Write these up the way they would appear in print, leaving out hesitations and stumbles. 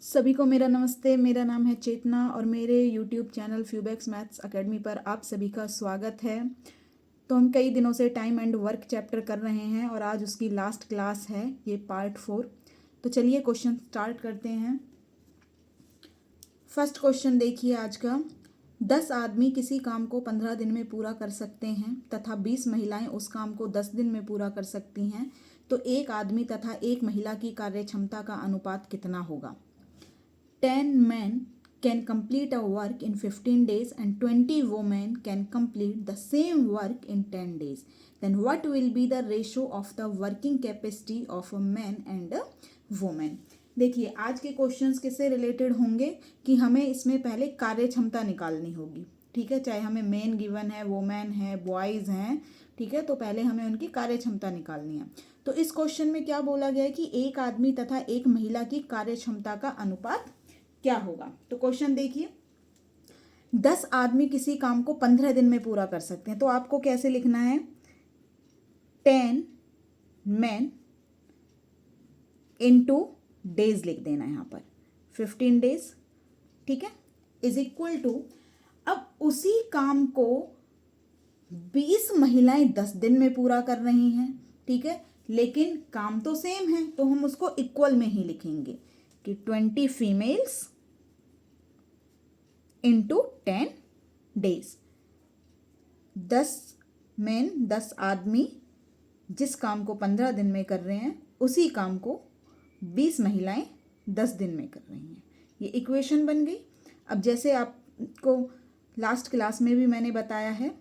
सभी को मेरा नमस्ते। मेरा नाम है चेतना और मेरे यूट्यूब चैनल फ्यूबैक्स मैथ्स अकेडमी पर आप सभी का स्वागत है। तो हम कई दिनों से टाइम एंड वर्क चैप्टर कर रहे हैं और आज उसकी लास्ट क्लास है, ये पार्ट 4। तो चलिए क्वेश्चन स्टार्ट करते हैं। फर्स्ट क्वेश्चन देखिए आज का। 10 आदमी किसी काम को 15 दिन में पूरा कर सकते हैं तथा 20 महिलाएं उस काम को 10 दिन में पूरा कर सकती हैं, तो एक आदमी तथा एक महिला की कार्य क्षमता का अनुपात कितना होगा? 10 men can complete a work in 15 days and 20 women can complete the same work in 10 days. Then what will be the ratio of the working capacity of a man and a woman? देखिए आज के questions किससे related होंगे कि हमें इसमें पहले कार्य क्षमता निकालनी होगी। ठीक है, चाहे हमें मेन गिवन है, वोमेन है, बॉयज़ हैं, ठीक है, तो पहले हमें उनकी कार्य क्षमता निकालनी है। तो इस क्वेश्चन में क्या बोला गया है कि एक आदमी तथा एक महिला की कार्य क्षमता का अनुपात क्या होगा। तो क्वेश्चन देखिए, 10 आदमी किसी काम को 15 दिन में पूरा कर सकते हैं, तो आपको कैसे लिखना है? 10 men इनटू डेज लिख देना है यहाँ पर, 15 डेज, ठीक है, इज इक्वल टू, अब उसी काम को 20 महिलाएं 10 दिन में पूरा कर रही हैं, ठीक है, लेकिन काम तो सेम है, तो हम उसको इक्वल में ही लिखेंगे कि 20 फीमेल्स इंटू 10 डेज। 10 मेन 10 आदमी जिस काम को 15 दिन में कर रहे हैं, उसी काम को 20 महिलाएं 10 दिन में कर रही हैं। ये इक्वेशन बन गई। अब जैसे आपको लास्ट क्लास में भी मैंने बताया है,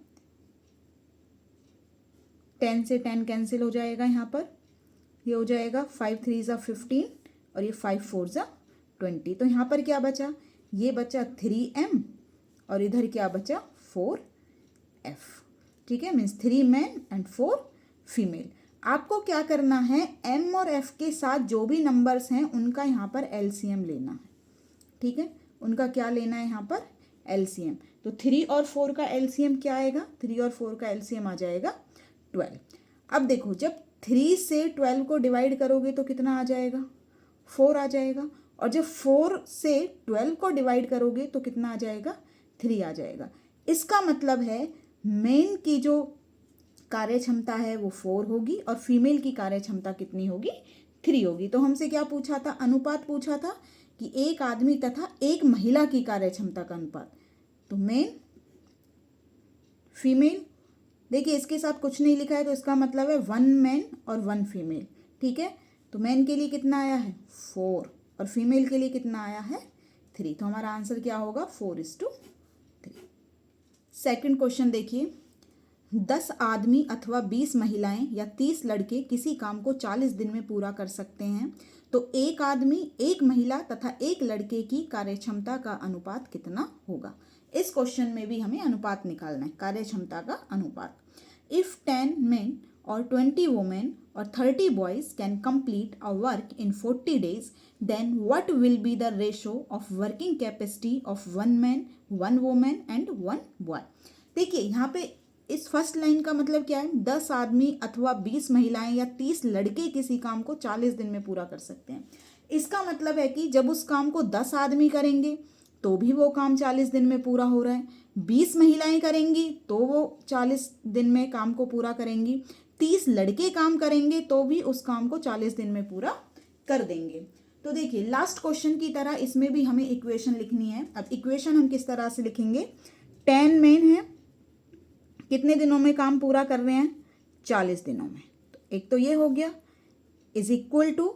10 से 10 कैंसिल हो जाएगा, यहाँ पर ये हो जाएगा 5 3 ज़ा 15 और ये 5 4 ज़ा 20। तो यहाँ पर क्या बचा? ये बचा 3m और इधर क्या बचा? 4f, ठीक है, मीन्स 3 मैन एंड 4 फीमेल। आपको क्या करना है? m और f के साथ जो भी नंबर्स हैं उनका यहाँ पर एलसीएम लेना है, ठीक है, उनका क्या लेना है यहाँ पर? एलसीएम। तो 3 और 4 का एलसीएम क्या आएगा? 3 और 4 का एलसीएम आ जाएगा 12। अब देखो, जब 3 से 12 को डिवाइड करोगे तो कितना आ जाएगा? 4 आ जाएगा। और जब 4 से 12 को डिवाइड करोगे तो कितना आ जाएगा? 3 आ जाएगा। इसका मतलब है मेन की जो कार्य क्षमता है वो 4 होगी और फीमेल की कार्य क्षमता कितनी होगी? 3 होगी। तो हमसे क्या पूछा था? अनुपात पूछा था कि एक आदमी तथा एक महिला की कार्य क्षमता का अनुपात। तो मेन फीमेल, देखिए इसके साथ कुछ नहीं लिखा है तो इसका मतलब है 1 मैन और 1 फीमेल, ठीक है। तो मैन के लिए कितना आया है? 4 और फीमेल के लिए कितना आया है? 3। तो हमारा आंसर क्या होगा? 4:3। सेकंड क्वेश्चन देखिए, 10 आदमी अथवा 20 महिलाएं या 30 लड़के किसी काम को 40 दिन में पूरा कर सकते हैं, तो एक आदमी, एक महिला तथा एक लड़के की कार्यक्षमता का अनुपात कितना होगा? इस क्वेश्चन में भी हमें अनुपात निकालना है, कार्य क्षमता का अनुपात। If 10 men or 20 women or 30 boys can complete a work in 40 days, then what will be the ratio of working capacity of 1 man, 1 woman and 1 boy? देखिए यहाँ पे इस फर्स्ट लाइन का मतलब क्या है? 10 आदमी अथवा 20 महिलाएं या 30 लड़के किसी काम को 40 दिन में पूरा कर सकते हैं। इसका मतलब है कि जब उस काम को 10 आदमी करेंगे तो भी वो काम 40 दिन में पूरा हो रहा है, 20 महिलाएं करेंगी तो वो 40 दिन में काम को पूरा करेंगी, 30 लड़के काम करेंगे तो भी उस काम को 40 दिन में पूरा कर देंगे। तो देखिए लास्ट क्वेश्चन की तरह इसमें भी हमें इक्वेशन लिखनी है। अब इक्वेशन हम किस तरह से लिखेंगे? 10 मेन है, कितने दिनों में काम पूरा कर रहे हैं? 40 दिनों में। तो एक तो ये हो गया, इज इक्वल टू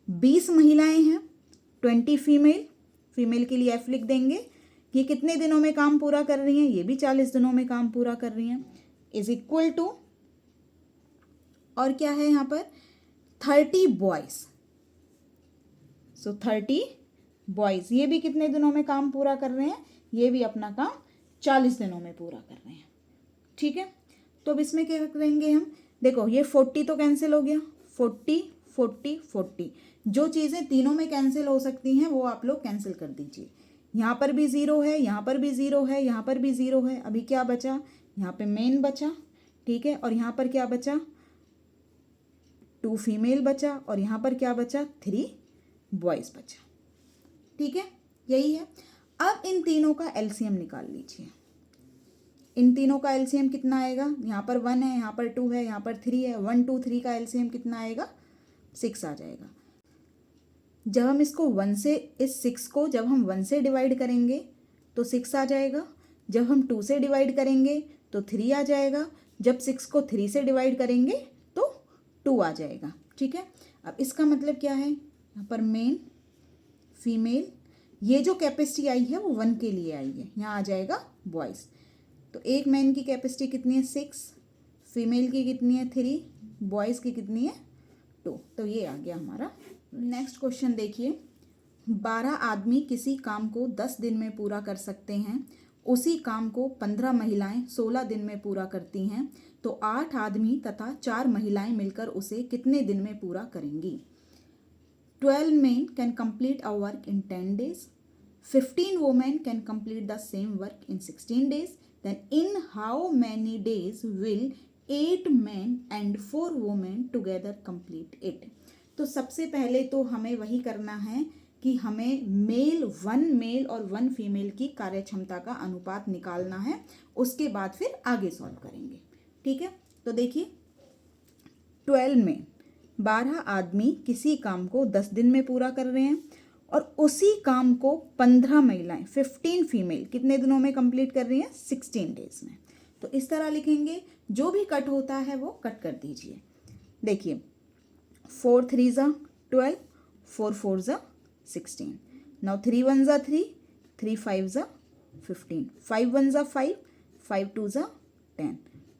20 महिलाएं हैं, 20 फीमेल, फीमेल के लिए एफ लिख देंगे, ये कितने दिनों में काम पूरा कर रही हैं? ये भी 40 दिनों में काम पूरा कर रही हैं, इज इक्वल टू, और क्या है यहाँ पर? 30 बॉयज। सो 30 बॉयज, ये भी कितने दिनों में काम पूरा कर रहे हैं? ये भी अपना काम 40 दिनों में पूरा कर रहे हैं, ठीक है। तो अब इसमें क्या करेंगे हम? देखो ये 40 तो कैंसिल हो गया, 40 40 40, जो चीज़ें तीनों में कैंसिल हो सकती हैं वो आप लोग कैंसिल कर दीजिए। यहाँ पर भी 0 है, यहाँ पर भी 0 है, यहाँ पर भी 0 है। अभी क्या बचा? यहाँ पे मेन बचा, ठीक है, और यहाँ पर क्या बचा? 2 फीमेल बचा, और यहाँ पर क्या बचा? 3 बॉयज़ बचा, ठीक है, यही है। अब इन तीनों का एलसीएम निकाल लीजिए। इन तीनों का एलसीएम कितना आएगा? यहाँ पर 1 है, यहाँ पर 2 है, यहाँ पर 3 है। 1 2 3 का एलसीएम कितना आएगा? 6 आ जाएगा। जब हम इसको 1 से, इस 6 को जब हम 1 से डिवाइड करेंगे तो 6 आ जाएगा। जब हम 2 से डिवाइड करेंगे तो 3 आ जाएगा। जब 6 को 3 से डिवाइड करेंगे तो 2 आ जाएगा। ठीक है, अब इसका मतलब क्या है? यहाँ पर मेन, फीमेल, ये जो कैपेसिटी आई है वो 1 के लिए आई है, यहाँ आ जाएगा बॉयज़। तो एक मैन की कैपेसिटी कितनी है? 6, फीमेल की कितनी है? 3, बॉयज़ की कितनी है? 2। तो ये आ गया हमारा। नेक्स्ट क्वेश्चन देखिए, 12 आदमी किसी काम को 10 दिन में पूरा कर सकते हैं, उसी काम को 15 महिलाएं 16 दिन में पूरा करती हैं, तो 8 आदमी तथा 4 महिलाएं मिलकर उसे कितने दिन में पूरा करेंगी? 12 men can complete a work in 10 days. 15 women can complete the same work in 16 days. Then in how many days will 8 men and 4 women together complete it? तो सबसे पहले तो हमें वही करना है कि हमें वन मेल और 1 फीमेल की कार्यक्षमता का अनुपात निकालना है। उसके बाद फिर आगे सॉल्व करेंगे। ठीक है, तो देखिए 12 में 12 आदमी किसी काम को 10 दिन में पूरा कर रहे हैं और उसी काम को 15 महिलाएं 15 फीमेल कितने दिनों में कंप्लीट कर रही हैं? 16 डेज में। तो इस तरह लिखेंगे, जो भी कट होता है वो कट कर दीजिए। देखिए 4 3 ज़ा 12, 4 4 ज़ा 16। नाउ 3 1 ज़ा 3, 3 5 ज़ा 15, 5 1 ज़ा 5, 5 2 ज़ा 10,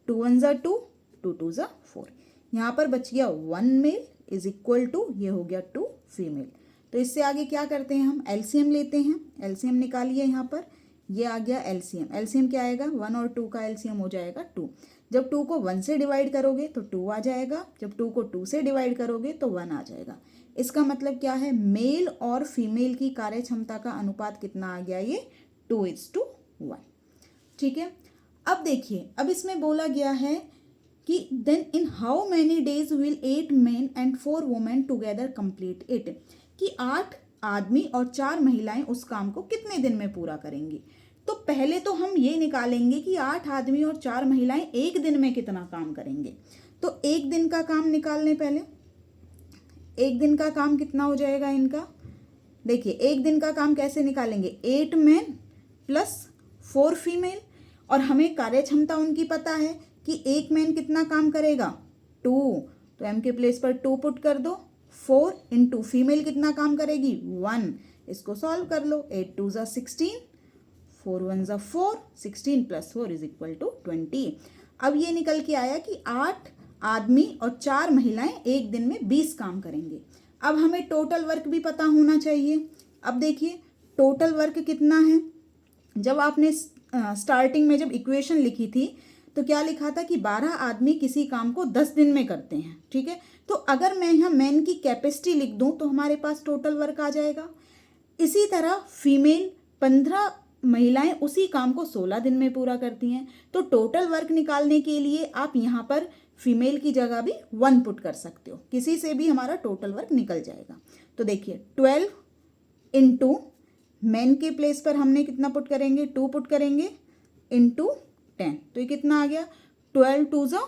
2 1 ज़ा 2, 2 2 ज़ा 4। यहाँ पर बच गया 1 मेल इज इक्वल टू, ये हो गया 2 फीमेल। तो इससे आगे क्या करते हैं? हम एलसीएम लेते हैं। एलसीएम निकालिए, यहाँ पर ये आ गया एलसीएम। एलसीएम क्या आएगा? 1 और 2 का एलसीएम हो जाएगा 2। जब 2 को 1 से डिवाइड करोगे तो 2 आ जाएगा। जब 2 को 2 से डिवाइड करोगे तो 1 आ जाएगा। इसका मतलब क्या है? मेल और फीमेल की कार्य क्षमता का अनुपात कितना आ गया? ये 2:1। ठीक है, अब देखिए, अब इसमें बोला गया है कि then in how many days will 8 men and 4 women together complete it, कि 8 आदमी और 4 महिलाएं उस काम को कितने दिन में पूरा करेंगी। तो पहले तो हम ये निकालेंगे कि 8 आदमी और 4 महिलाएं एक दिन में कितना काम करेंगे। तो एक दिन का काम निकालने, पहले एक दिन का काम कितना हो जाएगा इनका? देखिए एक दिन का काम कैसे निकालेंगे? 8 men प्लस 4 फीमेल, और हमें कार्य क्षमता उनकी पता है कि एक मैन कितना काम करेगा? 2। तो एम के प्लेस पर 2 पुट कर दो। 4 इंटू फीमेल कितना काम करेगी? 1। इसको सॉल्व कर लो। 8 2 ज़ा 16, 4 1 ज़ा 4, 16 प्लस 4 इज इक्वल टू 20। अब ये निकल के आया कि 8 आदमी और 4 महिलाएं एक दिन में 20 काम करेंगे। अब हमें टोटल वर्क भी पता होना चाहिए। अब देखिए टोटल वर्क कितना है? जब आपने स्टार्टिंग में जब इक्वेशन लिखी थी तो क्या लिखा था कि 12 आदमी किसी काम को 10 दिन में करते हैं। ठीक है, तो अगर मैं यहाँ मैन की कैपेसिटी लिख दूँ तो हमारे पास टोटल वर्क आ जाएगा। इसी तरह फीमेल 15 महिलाएं उसी काम को 16 दिन में पूरा करती हैं। तो टोटल वर्क निकालने के लिए आप यहाँ पर फीमेल की जगह भी 1 पुट कर सकते हो, किसी से भी हमारा टोटल वर्क निकल जाएगा। तो देखिए 12 इंटू मैन के प्लेस पर हमने कितना पुट करेंगे? 2 पुट करेंगे इंटू 10। तो ये कितना आ गया? 12 2 ज़ा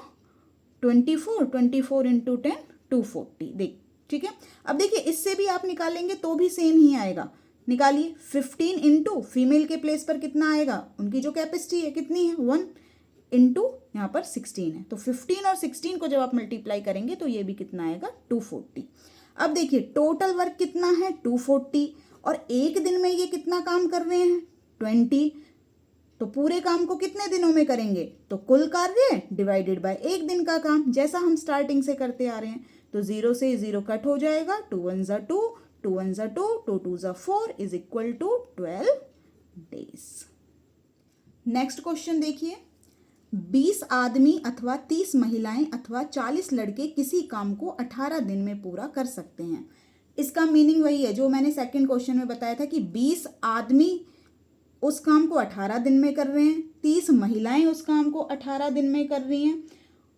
24, 24 इंटू 10 240। देख, ठीक है। अब देखिए इससे भी आप निकालेंगे तो भी सेम ही आएगा। निकालिए 15 इंटू फीमेल के प्लेस पर कितना आएगा? उनकी जो कैपेसिटी है कितनी है? 1 इंटू यहाँ पर 16 है। तो 15 और 16 को जब आप मल्टीप्लाई करेंगे तो ये भी कितना आएगा? 240। अब देखिए टोटल वर्क कितना है? 240, और एक दिन में ये कितना काम कर रहे हैं? 20। तो पूरे काम को कितने दिनों में करेंगे? तो कुल कार्य डिवाइडेड बाय एक दिन का काम, जैसा हम स्टार्टिंग से करते आ रहे हैं। तो 0 से 0 कट हो जाएगा। 2 1 ज़ा 2, 2 1 ज़ा 2, 2 2 ज़ा 4 is equal to 12 days. Next question देखिए, 20 आदमी अथवा 30 महिलाएं अथवा 40 लड़के किसी काम को 18 दिन में पूरा कर सकते हैं। इसका मीनिंग वही है जो मैंने सेकंड क्वेश्चन में बताया था कि 20 आदमी उस काम को 18 दिन में कर रहे हैं, 30 महिलाएं उस काम को 18 दिन में कर रही हैं,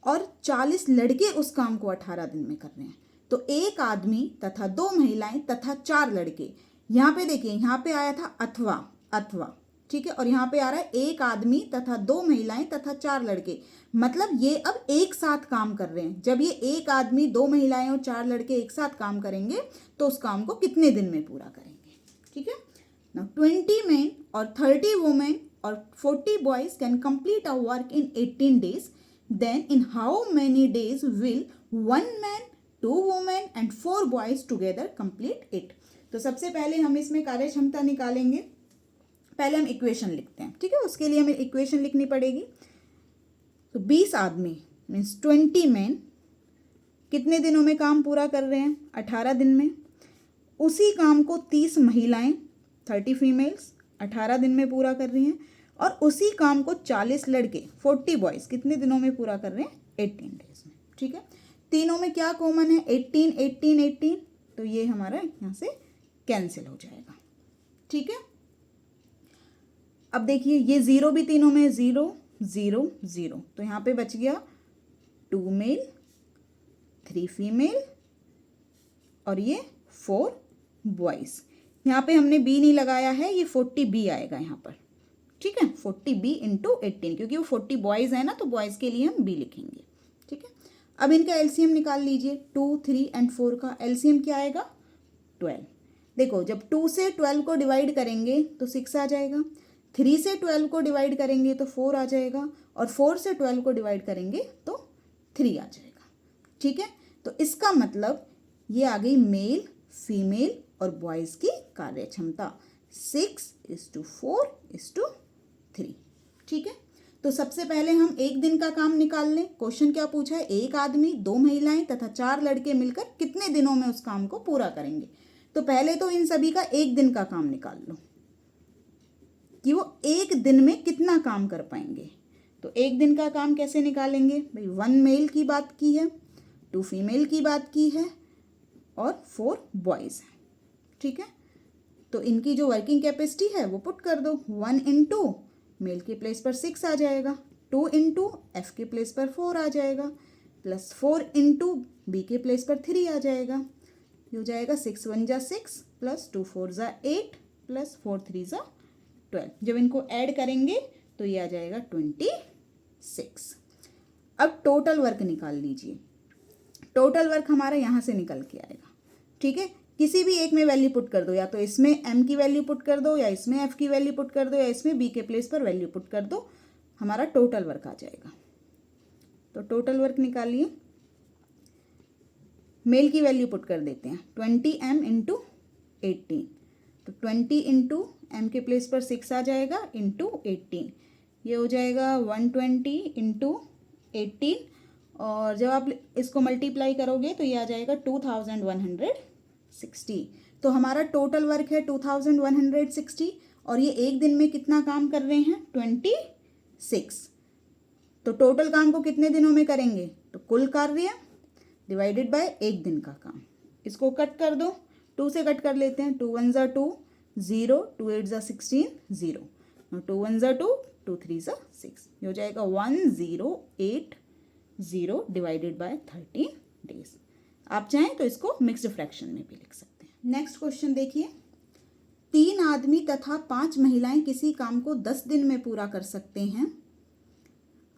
और 40 लड़के उस काम को 18 दिन में कर रहे हैं। तो एक आदमी तथा 2 महिलाएं तथा 4 लड़के, यहाँ पे देखिए, यहाँ पे आया था अथवा, अथवा, ठीक है, और यहाँ पे आ रहा है एक आदमी तथा 2 महिलाएं तथा 4 लड़के। मतलब ये अब एक साथ काम कर रहे हैं। जब ये एक आदमी, 2 महिलाएं और 4 लड़के एक साथ काम करेंगे तो उस काम को कितने दिन में पूरा करेंगे, ठीक है। नाउ 20 men और 30 women और 40 boys can complete a work in 18 days. Then in how many days will 1 man, 2 women and 4 boys together complete it? तो सबसे पहले हम इसमें कार्यक्षमता निकालेंगे। पहले हम इक्वेशन लिखते हैं, ठीक है। उसके लिए हमें इक्वेशन लिखनी पड़ेगी। तो 20 आदमी मीन्स 20 मैन कितने दिनों में काम पूरा कर रहे हैं? 18 दिन में। उसी काम को 30 महिलाएं 30 फीमेल्स 18 दिन में पूरा कर रही हैं, और उसी काम को 40 लड़के 40 बॉयज़ कितने दिनों में पूरा कर रहे हैं? 18 डेज में, ठीक है। तीनों में क्या कॉमन है? 18 18 18, तो ये हमारा यहाँ से कैंसिल हो जाएगा, ठीक है। अब देखिए ये 0 भी तीनों में 0 0 0, तो यहाँ पे बच गया 2 मेल 3 फीमेल और ये 4 बॉयज़। यहाँ पे हमने बी नहीं लगाया है, ये 40 बी आएगा यहाँ पर, ठीक है। 40 बी इंटू 18, क्योंकि वो 40 बॉयज़ है ना, तो बॉयज़ के लिए हम बी लिखेंगे, ठीक है। अब इनका एलसीएम निकाल लीजिए। 2 3 एंड 4 का एलसीएम क्या आएगा? 12। देखो जब 2 से 12 को डिवाइड करेंगे तो 6 आ जाएगा, 3 से 12 को डिवाइड करेंगे तो 4 आ जाएगा, और 4 से 12 को डिवाइड करेंगे तो 3 आ जाएगा, ठीक है। तो इसका मतलब ये आ गई मेल फीमेल और बॉयज़ की कार्यक्षमता 6:4:3, ठीक है। तो सबसे पहले हम एक दिन का काम निकाल लें। क्वेश्चन क्या पूछा है? एक आदमी 2 महिलाएं तथा 4 लड़के मिलकर कितने दिनों में उस काम को पूरा करेंगे। तो पहले तो इन सभी का एक दिन का काम निकाल लो कि वो एक दिन में कितना काम कर पाएंगे। तो एक दिन का काम कैसे निकालेंगे भाई? 1 मेल की बात की है, 2 फीमेल की बात की है और 4 बॉयज़ हैं, ठीक है। तो इनकी जो वर्किंग कैपेसिटी है वो पुट कर दो। 1 इंटू मेल के प्लेस पर 6 आ जाएगा, 2 इंटू एफ के प्लेस पर 4 आ जाएगा, प्लस 4 इंटू बी के प्लेस पर 3 आ जाएगा। ये हो जाएगा 6 1 जा 6 प्लस 2 4 जा 8 प्लस 4 3 जा 12। जब इनको ऐड करेंगे तो ये आ जाएगा 26। अब टोटल वर्क निकाल लीजिए। टोटल वर्क हमारा यहाँ से निकल के आएगा, ठीक है। किसी भी एक में वैल्यू पुट कर दो, या तो इसमें m की वैल्यू पुट कर दो, या इसमें f की वैल्यू पुट कर दो, या इसमें b के प्लेस पर वैल्यू पुट कर दो, हमारा टोटल वर्क आ जाएगा। तो टोटल वर्क निकालिए। मेल की वैल्यू पुट कर देते हैं 20m इंटू 18, तो 20 इंटू एम के प्लेस पर 6 आ जाएगा इंटू 18, ये हो जाएगा 120 इंटू 18, और जब आप इसको मल्टीप्लाई करोगे तो ये आ जाएगा 2160। तो हमारा टोटल वर्क है 2160, और ये एक दिन में कितना काम कर रहे हैं? 26। तो टोटल काम को कितने दिनों में करेंगे? तो कुल कार्य डिवाइडेड बाय एक दिन का काम। इसको कट कर दो, 2 से कट कर लेते हैं। 2 1 जा 2 0, 2 8 जा 16 0, 2 1 जा 2, 2 3 जा 6, ये हो जाएगा 1080 डिवाइडेड बाय 13 डेज। आप चाहें तो इसको मिक्स्ड फ्रैक्शन में भी लिख सकते हैं। नेक्स्ट क्वेश्चन देखिए। 3 आदमी तथा 5 महिलाएं किसी काम को 10 दिन में पूरा कर सकते हैं।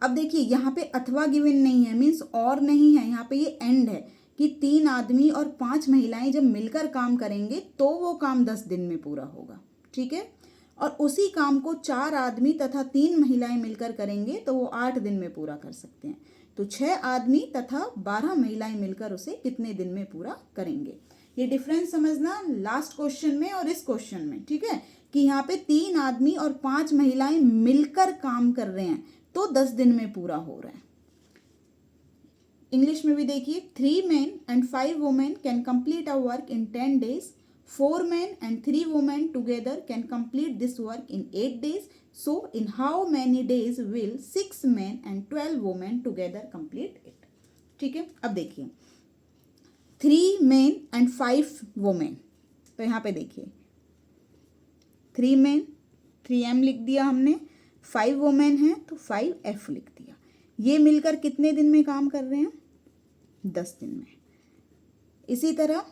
अब देखिए यहाँ पे अथवा गिवन नहीं है, मीन्स और नहीं है, यहाँ पे ये एंड है कि 3 आदमी और 5 महिलाएं जब मिलकर काम करेंगे तो वो काम 10 दिन में पूरा होगा, ठीक है। और उसी काम को 4 आदमी तथा 3 महिलाएं मिलकर करेंगे तो वो 8 दिन में पूरा कर सकते हैं। तो 6 आदमी तथा 12 महिलाएं मिलकर उसे कितने दिन में पूरा करेंगे। ये डिफरेंस समझना लास्ट क्वेश्चन में और इस क्वेश्चन में, ठीक है, कि यहाँ पे 3 आदमी और 5 महिलाएं मिलकर काम कर रहे हैं तो 10 दिन में पूरा हो रहा है। इंग्लिश में भी देखिए। 3 men and 5 women can complete a work in 10 days. 4 men and 3 women together can complete this work in 8 days. So in how many days will 6 men and 12 women together complete it? ठीक है। अब देखिए 3 men and 5 women, तो यहाँ पे देखिए 3 men 3m लिख दिया हमने, 5 वुमेन हैं तो 5f लिख दिया। ये मिलकर कितने दिन में काम कर रहे हैं? 10 दिन में। इसी तरह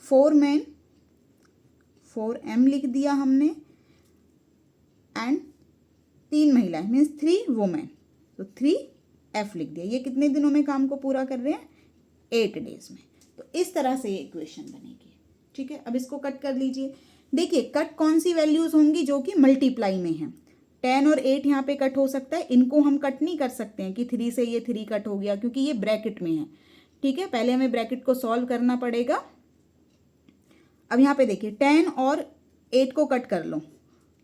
4 men 4m लिख दिया हमने, एंड 3 महिलाएं मीन्स 3 वुमेन, तो 3f लिख दिया। ये कितने दिनों में काम को पूरा कर रहे हैं? 8 डेज में। तो इस तरह से ये इक्वेशन बनेगी, ठीक है। अब इसको कट कर लीजिए। देखिए कट कौन सी वैल्यूज होंगी? जो कि मल्टीप्लाई में है। 10 और 8 यहाँ पे कट हो सकता है, इनको हम कट नहीं कर सकते हैं कि 3 से ये 3 कट हो गया, क्योंकि ये ब्रैकेट में है, ठीक है। पहले हमें ब्रैकेट को सॉल्व करना पड़ेगा। अब यहाँ पे देखिए 10 और 8 को कट कर लो,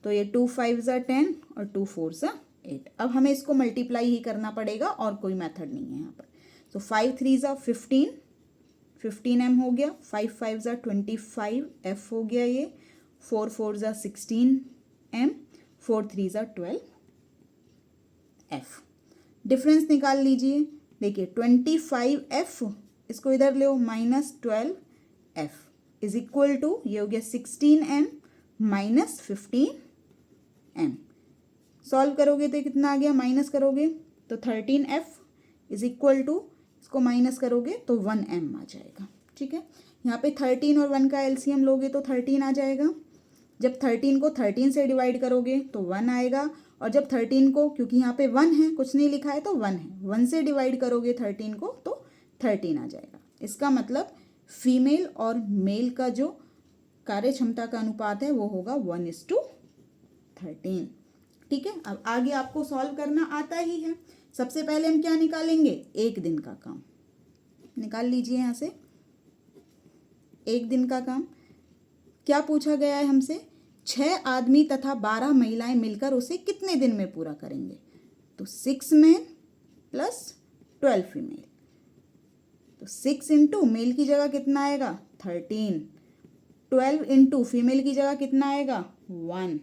तो ये 2 5 ज़ा 10 और 2 4 ज़ा 8। अब हमें इसको मल्टीप्लाई ही करना पड़ेगा और कोई मेथड नहीं है यहाँ पर। तो 5 3 ज़ा 15, 15m हो गया, 5 5 ज़ा 25f हो गया, ये 4 4 ज़ा 16m, 4 3 ज़ा 12f। डिफरेंस निकाल लीजिए। देखिए 25f, इसको इधर ले minus 12f is equal to, ये हो गया 16m माइनस 15m। सॉल्व करोगे तो कितना आ गया? माइनस करोगे तो 13f इज इक्वल टू, इसको माइनस करोगे तो 1m आ जाएगा, ठीक है। यहाँ पे 13 और 1 का एलसीएम लोगे तो 13 आ जाएगा। जब 13 को 13 से डिवाइड करोगे तो 1 आएगा, और जब 13 को, क्योंकि यहाँ पे 1 है, कुछ नहीं लिखा है तो 1 है, 1 से डिवाइड करोगे 13 को तो 13 आ जाएगा। इसका मतलब फीमेल और मेल का जो कार्य क्षमता का अनुपात है वो होगा 1:13, ठीक है। अब आगे आपको सॉल्व करना आता ही है। सबसे पहले हम क्या निकालेंगे? एक दिन का काम निकाल लीजिए। यहाँ से एक दिन का काम क्या पूछा गया है हमसे? 6 आदमी तथा 12 महिलाएं मिलकर उसे कितने दिन में पूरा करेंगे? तो 6 मेन प्लस 12 फीमेल, तो 6 इंटू मेल की जगह कितना आएगा? 13, 12 इंटू फीमेल की जगह कितना आएगा? 1।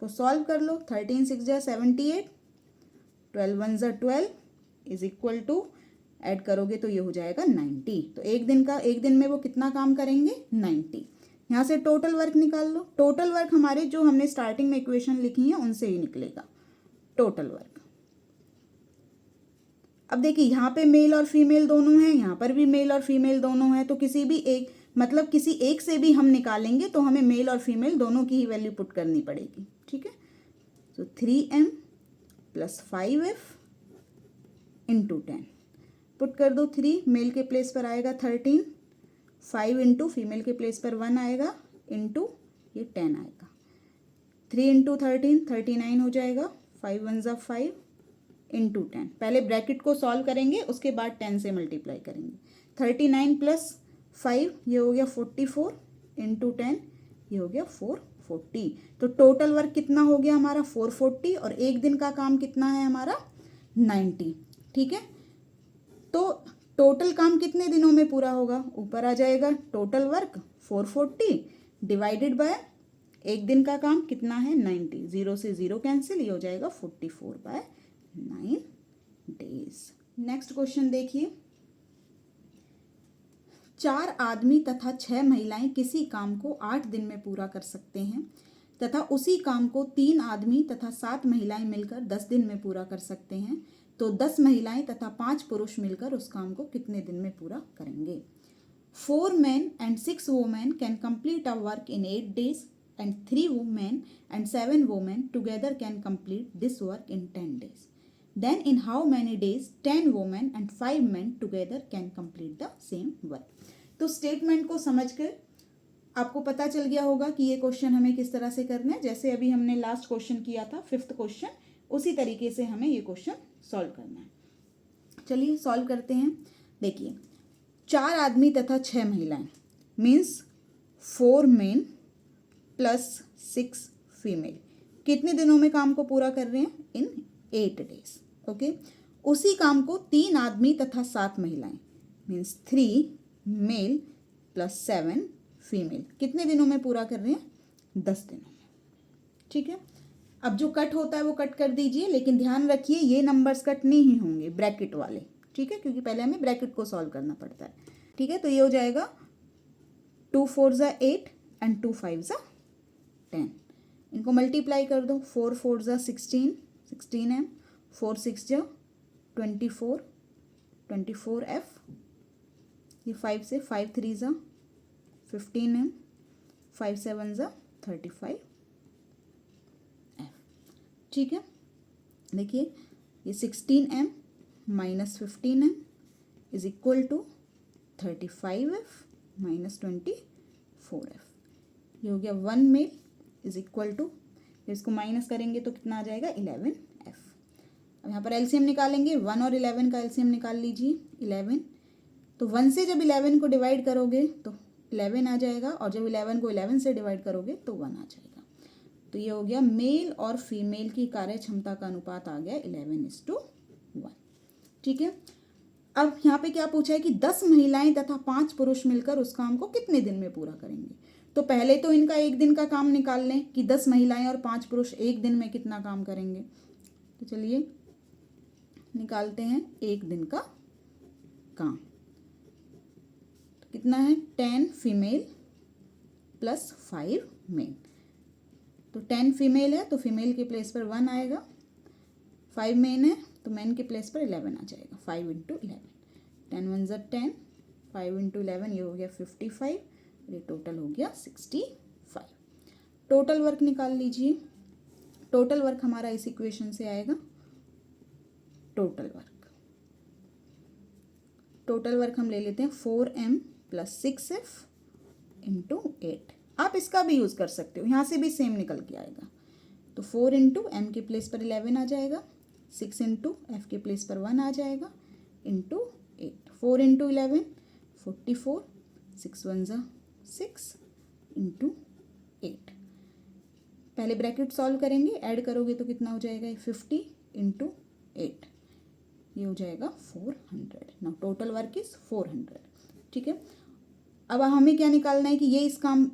तो सॉल्व कर लो। 13 6 जा 78, 12 1 जा 12 इज इक्वल टू, ऐड करोगे तो ये हो जाएगा 90। तो एक दिन में वो कितना काम करेंगे? 90। यहाँ से टोटल वर्क निकाल लो। टोटल वर्क हमारे जो हमने स्टार्टिंग में इक्वेशन लिखी है उनसे ही निकलेगा टोटल वर्क। अब देखिए यहाँ पे मेल और फीमेल दोनों हैं, यहाँ पर भी मेल और फीमेल दोनों हैं, तो किसी भी एक, मतलब किसी एक से भी हम निकालेंगे तो हमें मेल और फीमेल दोनों की ही वैल्यू पुट करनी पड़ेगी, ठीक है। तो 3m plus 5f into 10 put कर दो। 3 मेल के प्लेस पर आएगा 13, 5 इंटू फीमेल के प्लेस पर 1 आएगा, इंटू ये 10 आएगा। 3 इंटू 13 39 हो जाएगा, 5 1 ज़ा 5 इंटू 10। पहले ब्रैकेट को सॉल्व करेंगे, उसके बाद 10 से मल्टीप्लाई करेंगे। 39 प्लस 5 ये हो गया 44, इंटू 10 ये हो गया 440। तो टोटल वर्क कितना हो गया हमारा? 440, और एक दिन का काम कितना है हमारा? 90, ठीक है। तो टोटल काम कितने दिनों में पूरा होगा? ऊपर आ जाएगा टोटल वर्क 440 डिवाइडेड बाय एक दिन का काम कितना है? 90। 0 से 0 कैंसिल, ये हो जाएगा 44/9 डेज। नेक्स्ट क्वेश्चन देखिए। 4 आदमी तथा 6 महिलाएं किसी काम को 8 दिन में पूरा कर सकते हैं तथा उसी काम को 3 आदमी तथा 7 महिलाएं मिलकर 10 दिन में पूरा कर सकते हैं, तो 10 महिलाएं तथा 5 पुरुष मिलकर उस काम को कितने दिन में पूरा करेंगे? 4 men and 6 women can complete a work in 8 days and 3 men and 7 women together can complete this work in 10 days. Then in how many days 10 women and 5 men together can complete the same work? तो statement को समझकर आपको पता चल गया होगा कि ये क्वेश्चन हमें किस तरह से करना है। जैसे अभी हमने लास्ट क्वेश्चन किया था 5th क्वेश्चन, उसी तरीके से हमें ये क्वेश्चन सॉल्व करना है। चलिए सॉल्व करते हैं। देखिए 4 आदमी तथा 6 महिलाएं मीन्स 4 मेन प्लस 6 फीमेल कितने दिनों में काम को पूरा कर रहे हैं? इन 8 डेज, ओके। उसी काम को 3 आदमी तथा 7 महिलाएं मीन्स 3 मेल प्लस 7 फीमेल कितने दिनों में पूरा कर रहे हैं? 10 दिनों में, ठीक है। अब जो कट होता है वो कट कर दीजिए, लेकिन ध्यान रखिए ये नंबर्स कट नहीं होंगे, ब्रैकेट वाले, ठीक है, क्योंकि पहले हमें ब्रैकेट को सॉल्व करना पड़ता है, ठीक है। तो ये हो जाएगा 2 4 ज़ा 8 एंड 2 5 ज़ा 10। इनको मल्टीप्लाई कर दो। 4 4 ज़ा 16, 16m, 4 6 ज़ा 24, 24f, ये 5 से 5 3 ज़ा 15m, 5 7 ज़ा 35 F। ठीक है, देखिए ये 16M minus 15M is equal to 35F minus 24F। ये हो गया 1 मेल इज इक्वल टू, इसको माइनस करेंगे तो कितना आ जाएगा 11F। अब यहाँ पर एलसीएम निकालेंगे, 1 और 11 का एलसीएम निकाल लीजिए 11। तो 1 से जब 11 को डिवाइड करोगे तो 11 आ जाएगा, और जब 11 को 11 से डिवाइड करोगे तो 1 आ जाएगा। तो ये हो गया मेल और फीमेल की कार्य क्षमता का अनुपात आ गया 11:1। ठीक है, अब यहाँ पे क्या पूछा है कि 10 महिलाएं तथा 5 पुरुष मिलकर उस काम को कितने दिन में पूरा करेंगे। तो पहले तो इनका एक दिन का काम निकाल लें कि 10 महिलाएं और 5 पुरुष एक दिन में कितना काम करेंगे। तो चलिए निकालते हैं एक दिन का काम। तो कितना है 10 फीमेल प्लस 5 मेल। तो 10 फीमेल है तो फीमेल के प्लेस पर 1 आएगा, 5 मेन है तो मैन के प्लेस पर 11 आ जाएगा। 5 × 11, 10 1 ज़ा 10, 5 × 11 ये हो गया 55, ये टोटल हो गया 65। टोटल वर्क निकाल लीजिए। टोटल वर्क हमारा इस इक्वेशन से आएगा। टोटल वर्क हम ले लेते हैं 4M प्लस 6F इंटू 8। आप इसका भी यूज़ कर सकते हो, यहाँ से भी सेम निकल के आएगा। तो 4 × M के प्लेस पर 11 आ जाएगा, 6 × F के प्लेस पर 1 आ जाएगा, इंटू 8। 4 × 11 44, 6 1 ज़ा 6 इंटू 8। पहले ब्रैकेट सॉल्व करेंगे, ऐड करोगे तो कितना हो जाएगा 50 × 8, ये हो जाएगा 400। Now total work is 400। ठीक है, अब हमें क्या निकालना है कि ये इस काम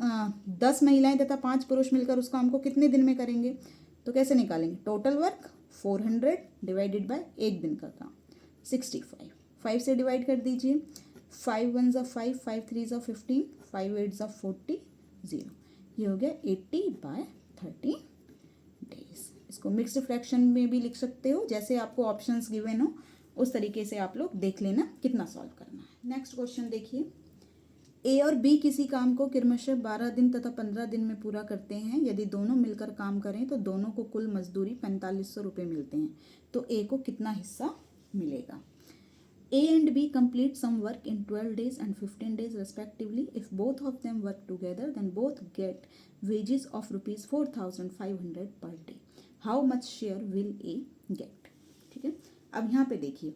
10 महिलाएं तथा 5 पुरुष मिलकर उस काम को कितने दिन में करेंगे। तो कैसे निकालेंगे, टोटल वर्क 400 डिवाइडेड बाय एक दिन का काम 65। 5 से डिवाइड कर दीजिए, 5 1 ज़ा 5, 5 3 ज़ा 15, 5 8 ज़ा 40, 0। ये हो गया 80/13 डेज। इसको मिक्स्ड फ्रैक्शन में भी लिख सकते हो, जैसे आपको ऑप्शंस गिवन हो उस तरीके से आप लोग देख लेना कितना सॉल्व करना है। नेक्स्ट क्वेश्चन देखिए, ए और बी किसी काम को क्रमशः 12 दिन तथा 15 दिन में पूरा करते हैं। यदि दोनों मिलकर काम करें तो दोनों को कुल मजदूरी 4500 रुपये मिलते हैं। तो ए को कितना हिस्सा मिलेगा। A and B complete some work in 12 days and 15 days respectively. If both of them work together, then both get wages of rupees 4500 per day. How much share will A get? ठीक है, अब यहाँ पे देखिए,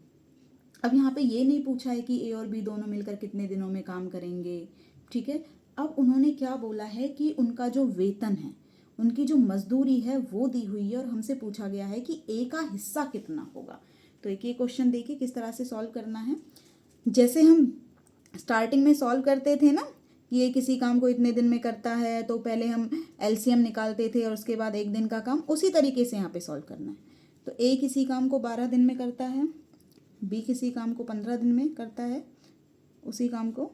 अब यहाँ पे ये नहीं पूछा है कि ए और बी दोनों मिलकर कितने दिनों में काम करेंगे। ठीक है, अब उन्होंने क्या बोला है कि उनका जो वेतन है, उनकी जो मजदूरी है वो दी हुई है, और हमसे पूछा गया है कि ए का हिस्सा कितना होगा। तो एक ये क्वेश्चन देखिए किस तरह से सॉल्व करना है। जैसे हम स्टार्टिंग में सॉल्व करते थे ना कि ये किसी काम को इतने दिन में करता है, तो पहले हम एलसीएम निकालते थे और उसके बाद एक दिन का काम, उसी तरीके से यहाँ पे सॉल्व करना है। तो ए किसी काम को 12 दिन में करता है, बी किसी काम को 15 दिन में करता है। उसी काम को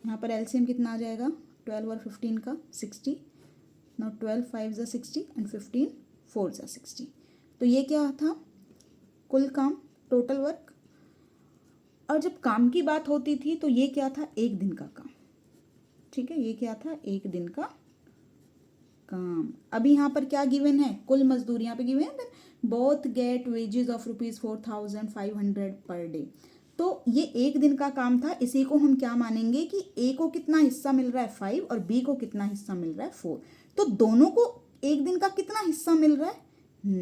यहाँ पर एलसीएम कितना आ जाएगा, 12 और 15 का 60। नाउ 12 5 ज़ा 60 एंड 15 4 ज़ा 60। तो ये क्या था, कुल काम, टोटल वर्क। और जब काम की बात होती थी तो ये क्या था, एक दिन का काम। ठीक है, ये क्या था, एक दिन का काम। अभी यहाँ पर क्या गिवन है, कुल मजदूरी यहाँ पे गिवन है, both get wages of rupees 4500 per day. तो ये एक दिन का काम था, इसी को हम क्या मानेंगे कि ए को कितना हिस्सा मिल रहा है 5 और बी को कितना हिस्सा मिल रहा है 4। तो दोनों को एक दिन का कितना हिस्सा मिल रहा है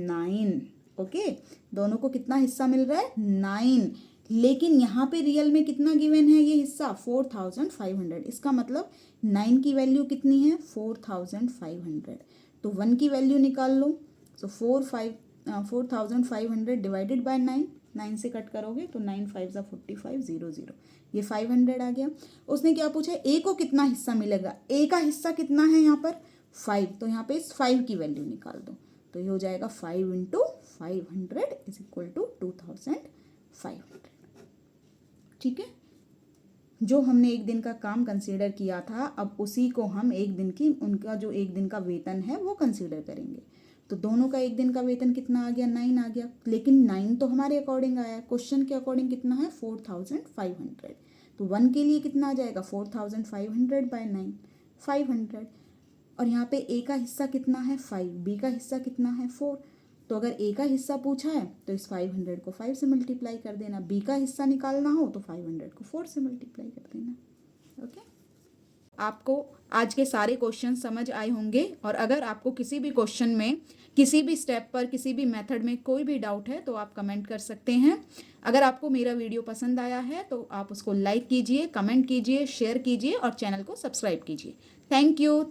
9। ओके, दोनों को कितना हिस्सा मिल रहा है 9। लेकिन यहाँ पे रियल में कितना गिवन है ये हिस्सा 4500। इसका मतलब 9 की वैल्यू कितनी है 4500। तो 1 की वैल्यू निकाल लो। सो 4500 डिवाइडेड बाय 9, 9 से कट करोगे तो 9 5 ज़ा 45, 0 0, ये 500 आ गया। उसने क्या पूछा, ए को कितना हिस्सा मिलेगा। ए का हिस्सा कितना है यहाँ पर 5, तो यहाँ पे इस 5 की वैल्यू निकाल दो। तो ये हो जाएगा 5 × 500 इज इक्वल टू 2500। ठीक है, जो हमने एक दिन का काम कंसीडर किया था, अब उसी को हम एक दिन की, उनका जो एक दिन का वेतन है वो कंसीडर करेंगे। तो दोनों का एक दिन का वेतन कितना आ गया 9 आ गया। लेकिन 9 तो हमारे अकॉर्डिंग आया, क्वेश्चन के अकॉर्डिंग कितना है 4500। तो 1 के लिए कितना आ जाएगा 4500 बाय 9, 500। और यहाँ पे ए का हिस्सा कितना है 5, बी का हिस्सा कितना है 4। तो अगर ए का हिस्सा पूछा है तो इस 500 को 5 से मल्टीप्लाई कर देना, बी का हिस्सा निकालना हो तो 500 को 4 से मल्टीप्लाई कर देना। ओके, आपको आज के सारे क्वेश्चन समझ आए होंगे, और अगर आपको किसी भी क्वेश्चन में किसी भी स्टेप पर किसी भी मेथड में कोई भी डाउट है तो आप कमेंट कर सकते हैं। अगर आपको मेरा वीडियो पसंद आया है तो आप उसको लाइक कीजिए, कमेंट कीजिए, शेयर कीजिए और चैनल को सब्सक्राइब कीजिए। Thank you.